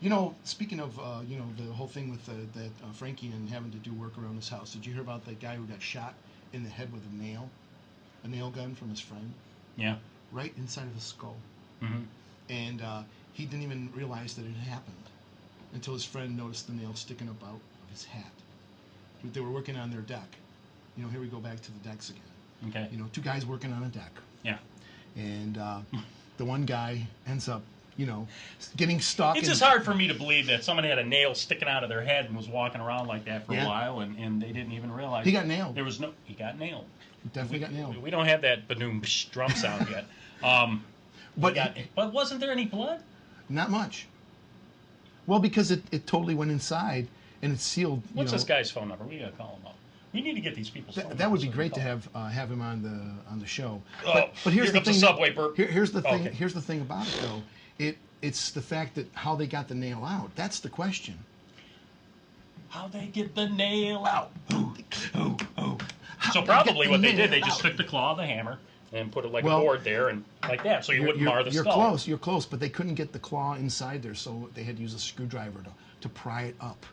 You know, speaking of the whole thing with that Frankie and having to do work around his house, did you hear about that guy who got shot in the head with a nail gun from his friend, Yeah. right inside of his skull, Mm-hmm. and he didn't even realize that it had happened until his friend noticed the nail sticking up out of his hat. They were working on their deck. You know, here we go back to the decks again. Okay. You know, two guys working on a deck, Yeah. and the one guy ends up, getting stuck. It's just hard for me to believe that someone had a nail sticking out of their head and was walking around like that for Yeah. a while, and they didn't even realize He got nailed. He got nailed. He definitely got nailed. We don't have that badoom drum sound yet. But wasn't there any blood? Not much. Well, because it totally went inside and it's sealed. What's this guy's phone number? We gotta call him up. We need to get these people's phone numbers. That would be so we great to call have him on the show. Oh, But here here's the comes the thing. subway burp. Here's the thing. Okay. Here's the thing about it, though. It's the fact that how they got the nail out. That's the question. How they get the nail out? Oh. So probably what they did, they just took the claw of the hammer and put it like a board there and like that, so you wouldn't mar the skull. You're close, but they couldn't get the claw inside there, so they had to use a screwdriver to pry it up.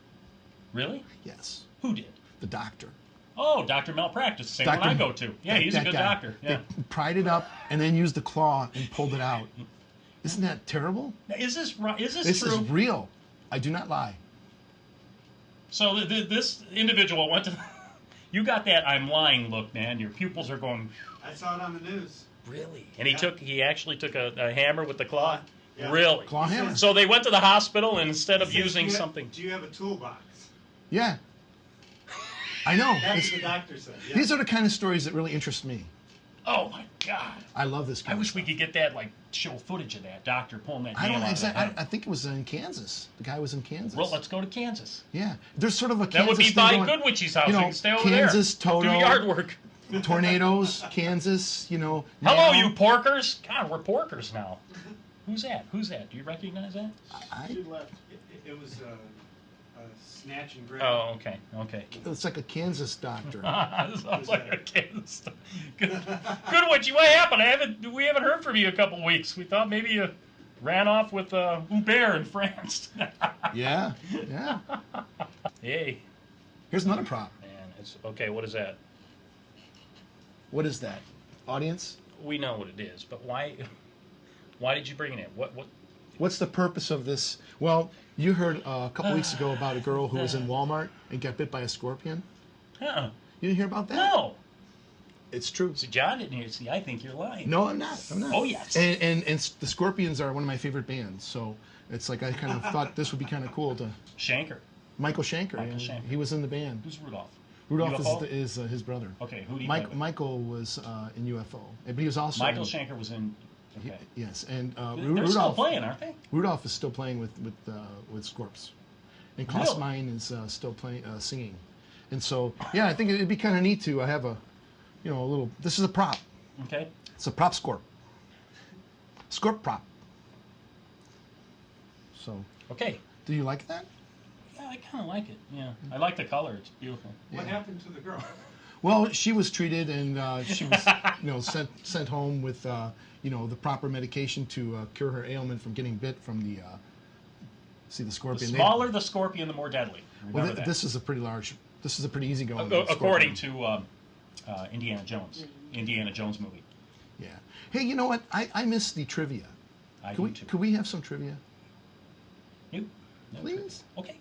Really? Yes. Who did? The doctor. Oh, Dr. Malpractice, the same one I go to. Yeah, he's a good guy. doctor. Yeah. They pried it up and then used the claw and pulled it out. Isn't that terrible? Now, is this right? Is this This true? is real. I do not lie. So this individual went to. You got that I'm lying look, man. Your pupils are going. I saw it on the news. Really? And he actually took a hammer with the claw. Yeah. Really? Claw hammer. So they went to the hospital and instead of He said, using "Do you have- something. Do you have a toolbox? Yeah. I know. That's what the doctor said. Yeah. These are the kind of stories that really interest me. Oh my God! I love this I kind wish of we stuff. could get that, like, show footage of that doctor pulling that I nail don't out of exactly. that. I think it was in Kansas. The guy was in Kansas. Well, let's go to Kansas. Yeah. There's sort of a That Kansas would be thing by going- Goodwich's house. You You know, can stay over Kansas, there. Toto. Do yard work. Tornadoes, Kansas. Hello, now. you porkers! God, we're porkers now. Who's that? Who's that? Do you recognize that? She left. It was a snatch and grab. Oh, okay, okay. It's like a Kansas doctor. Sounds like a Kansas. Goodwitch, what happened? We haven't heard from you a couple weeks. We thought maybe you ran off with Hubert in France. Yeah. Hey, Here's another prop. man, it's okay. What is that? What is that? Audience? We know what it is, but why? Why did you bring it in? What? What's the purpose of this? Well, you heard a couple weeks ago about a girl who was in Walmart and got bit by a scorpion. Huh? You didn't hear about that? No. It's true. So John didn't hear. See, I think you're lying. No, I'm not. Oh, yes. And the Scorpions are one of my favorite bands, so it's like I kind of thought this would be kind of cool to. Shanker. Michael Schenker. Michael yeah, Schenker. He was in the band. Who's Rudolph? Rudolph UFO? is his brother. Okay, who do you play with? Michael was in UFO, but he was also Michael in, Schenker was in. Okay. Yes, and They're Rudolph. still playing, aren't they? Rudolph is still playing with Scorps, and Really? Klaus Meine is still playing singing, and so yeah, I think it'd be kind of neat to have a little. This is a prop. Okay. It's a prop Scorp. Scorp prop. So, Okay. do you like that? Yeah, I kind of like it. Yeah, I like the color. It's beautiful. What happened to the girl? Well, she was treated and she was sent home with the proper medication to cure her ailment from getting bit from the The scorpion. smaller the scorpion, the more deadly. Remember Well, that. this is a pretty large. This is a pretty easy going. According to Indiana Jones, Indiana Jones movie. Yeah. Hey, you know what? I miss the trivia. I Could do we too. could we have some trivia, You? No, please? Okay.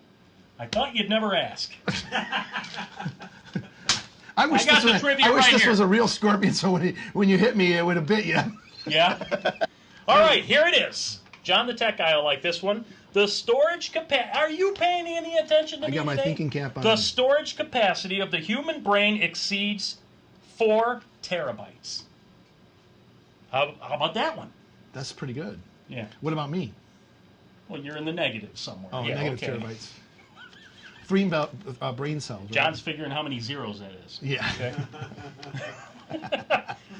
I thought you'd never ask. I wish I got this the was. trivia I wish right this here. was a real scorpion. So when you hit me, it would have bit you. Yeah? All right, here it is. John the Tech Guy will like this one. The storage capacity. Are you paying any attention to I me got my today? thinking cap on. The storage capacity of the human brain exceeds 4 terabytes. How about that one? That's pretty good. Yeah. What about me? Well, you're in the negative somewhere. Oh, yeah, negative okay. terabytes. 3 brain cells. Right? John's figuring how many zeros that is. Yeah. Okay.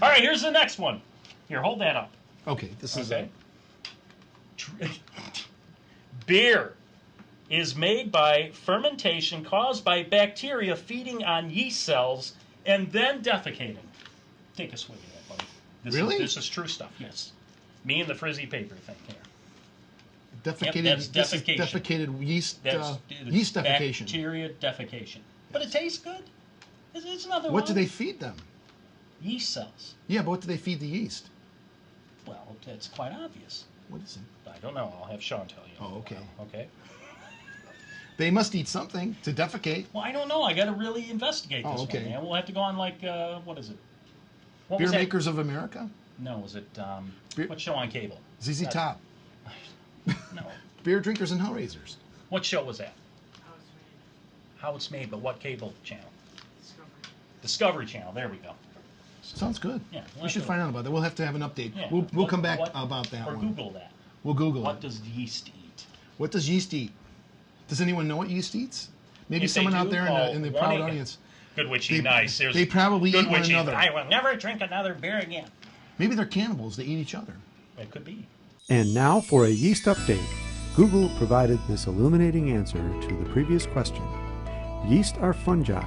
All right, here's the next one. Here, hold that up. Okay. This is Okay. Beer is made by fermentation caused by bacteria feeding on yeast cells and then defecating. Take a swig of that, buddy. Really? This is true stuff, yes. Me and the frizzy paper thing here. Defecated. that's this is defecation. defecated yeast. That's Yeast defecation. Bacteria defecation. But it tastes good. It's another one. What do they feed them? Yeast cells. Yeah, but what do they feed the yeast? Well, that's quite obvious. What is it? I don't know. I'll have Sean tell you. Oh, okay. Okay. They must eat something to defecate. Well, I don't know. I got to really investigate this okay. one, man. We'll have to go on like what is it? What Beer was that? Makers of America? No, was it Beer- what show on cable? ZZ Top. No. Beer Drinkers and Hellraisers. What show was that? How It's Made, but what cable channel? Discovery Channel. There we go. Sounds good. Yeah, we should find out about that. We'll have to have an update. Yeah. We'll come back What- about that or one. Google that. We'll Google What it. does yeast eat? What does yeast eat? Does anyone know what yeast eats? Maybe If they someone out do, there call in the proud 1-800 audience. Good witchy, They- nice. they probably good eat one witchy. another. I will never drink another beer again. Maybe they're cannibals. They eat each other. It could be. And now for a yeast update. Google provided this illuminating answer to the previous question. Yeast are fungi,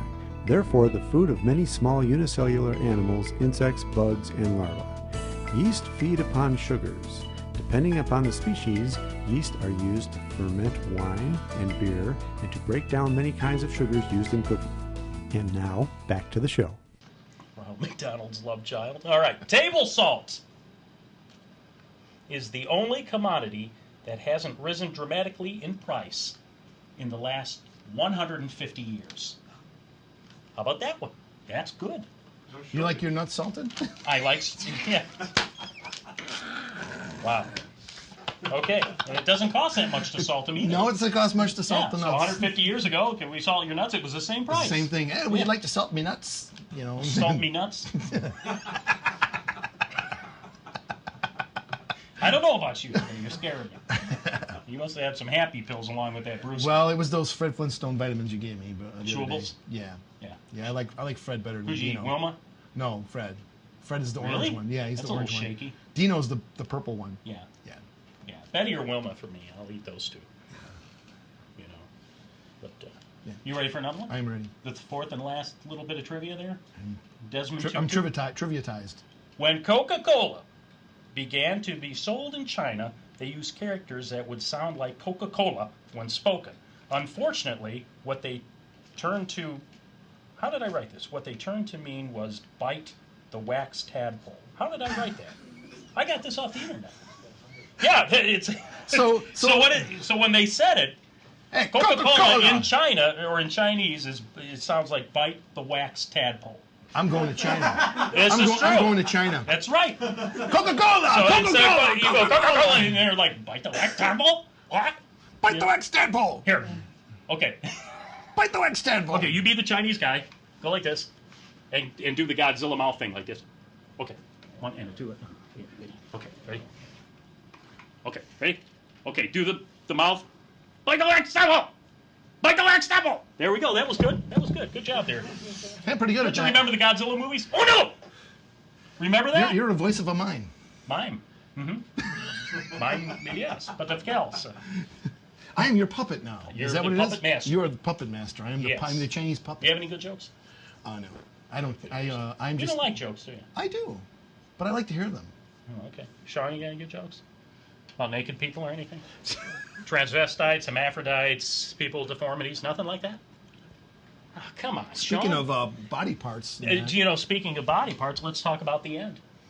therefore the food of many small unicellular animals, insects, bugs, and larvae. Yeast feed upon sugars. Depending upon the species, yeast are used to ferment wine and beer and to break down many kinds of sugars used in cooking. And now, back to the show. Ronald McDonald's love child. All right. Table salt is the only commodity that hasn't risen dramatically in price in the last 150 years. How about that one? That's good. You like your nuts salted? I like, yeah. Wow. Okay, and it doesn't cost that much to salt them either. No, it doesn't cost much to salt Yeah, the so nuts. 150 years ago, can we salt your nuts? It was the same It's price. the same thing. Hey, would Yeah. you like to salt me nuts? You know. Salt me nuts. I don't know about you. You're scaring me. You must have had some happy pills along with that, Bruce. Well, it was those Fred Flintstone vitamins you gave me. But the other day. Chewables? Yeah. Yeah. Yeah, I like Fred better than Who'd you eat, Dino. Wilma? No, Fred. Fred is the Really? orange one. Yeah, he's That's the a orange little one. shaky. Dino's the purple one. Yeah. Yeah. Yeah. Betty or Wilma for me. I'll eat those two. You know. But Yeah. you ready for another one? I'm ready. The fourth and last little bit of trivia there. Desmond I'm Tutu. triviatized. When Coca-Cola began to be sold in China, they used characters that would sound like Coca-Cola when spoken. Unfortunately, what they turned to, how did I write this? What they turned to mean was bite the wax tadpole. How did I write that? I got this off the internet. Yeah, it's So so when they said it, hey, Coca-Cola in China or in Chinese it sounds like bite the wax tadpole. I'm going to China. This is true. I'm going to China. That's right. Coca-Cola! So instead Coca-Cola! of, you go Coca-Cola, and they're like, bite the wax tadpole? What? Bite the wax tadpole! Here. Okay. Bite the wax tadpole! Okay, you be the Chinese guy. Go like this. And do the Godzilla mouth thing like this. Okay. One and two. Okay, ready? Okay, ready? Okay, do the mouth. Bite the wax tadpole! Bite the wax tadpole! There we go. That was good. That was good. Good job there. Yeah, pretty good Don't at you that. remember the Godzilla movies? Oh, no! Remember that? You're the voice of a mime. Mime. Mm-hmm. Mime, yes. But that's Gals. I am your puppet now. You're is that the what it is? puppet master. You are the puppet master. I am Yes. I'm the Chinese Do puppet. you have any good jokes? No. I don't. I'm You just. don't like jokes, do you? I do, but I like to hear them. Oh, okay. Sean, you got any good jokes? About naked people or anything? Transvestites, hermaphrodites, people with deformities, nothing like that? Oh, come on, Speaking Sean. of body parts, You know, speaking of body parts, let's talk about the end.